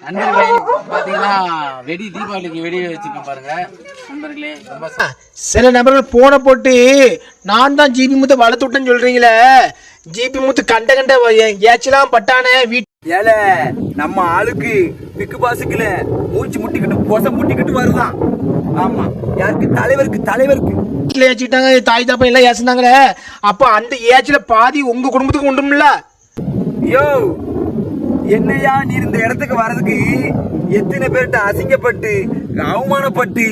நண்பர்களே பாத்தீங்கன்னா வெடி தீபாவளிக்கு வெடி வச்சிருக்கோம் பாருங்க நண்பர்களே. சில நபர்கள் போன போட்டு நான் தான் ஜிபி முத்து வளர்த்து விட்டேன்னு சொல்றீங்களே. ஜிபி முத்து கண்ட கண்ட ஏச்சலாம் பட்டானே வீட்டு ஏல நம்ம ஆளுக்கு பிக்கு பாசுக்குல மூச்சு முட்டிக்கிட்டு பொச முட்டிக்கிட்டு வருதான். ஆமா யாருக்கு? தலைவருக்கு வீட்டுல ஏச்சிட்டாங்க. தாய் தாப்பா எல்லாம் ஏசுனாங்களே. அப்ப அந்த ஏச்சில பாதி உங்க குடும்பத்துக்கு உண்டும்ல. யோ என்னையா நீ இந்த இடத்துக்கு வர்றதுக்கு எத்தனை பேர்கிட்ட அசிங்கப்பட்டு அவமானப்பட்டு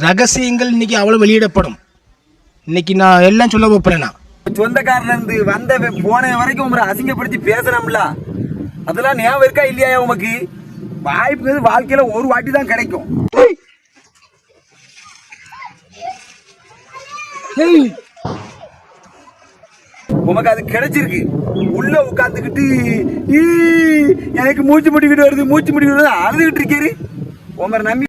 ரகசியங்கள் இன்னைக்கு அவ்வளவு வெளியிடப்படும். இன்னைக்கு நான் எல்லாம் சொல்ல போறேன். சொந்தக்காரல இருந்து வந்த போன வரைக்கும் உங்களை அசிங்கப்படுத்தி பேசணும்ல. அதெல்லாம் ஞாபகம் இருக்கா இல்லையா? உமக்கு வாய்ப்பு வாழ்க்கையில ஒரு வாட்டி தான் கிடைக்கும். உமக்கு அது கிடைச்சிருக்கு. உள்ள உட்காந்துக்கிட்டு எனக்கு மூச்சு முடிக்கிட்டு வருது அழுதுகிட்டு இருக்காரு. உமரை நம்பி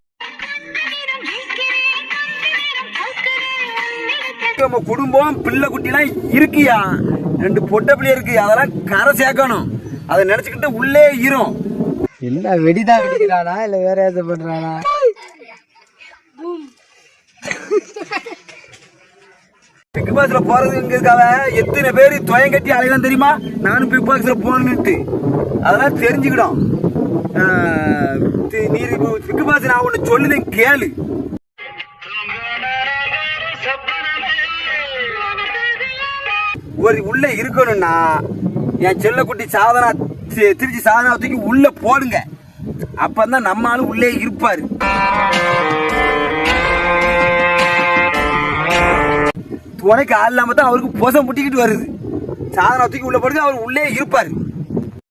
நம்ம குடும்பம் பிள்ளை குட்டிலாம் இருக்கியா? 2 பொட்டை பிள்ளை இருக்கு. அதெல்லாம் கரை சேர்க்கணும். அதை நினைச்சுக்கிட்டு உள்ளே ஈரும். என்ன வெடிதான் வெடிக்கிறானா இல்ல வேற ஏதாவது பண்றானா? பிக் பாஸ்ல போறதுங்கிறதுக்காக எத்தனை பேர் துவயம் கட்டி அலையலாம் தெரியுமா? நானும் பிக் பாஸ்ல போகணுன்னுட்டு அதெல்லாம் தெரிஞ்சுக்கிடும். நீ பிக் பாஸ் நான் ஒண்ணு சொல்லுதேன் கேளு. ஒரு உள்ள இருக்கணும்னா என் செல்லக்குட்டி சாதனா திருச்சி சாதனா தூக்கி உள்ள போடுங்க. அப்பதான் நம்ம ஆளு உள்ளே இருப்பாரு. துணைக்கு ஆள் இல்லாம தான் அவருக்கு பொசம் முட்டிக்கிட்டு வருது. சாதனா தூக்கி உள்ள போடுங்க, அவர் உள்ளே இருப்பாரு.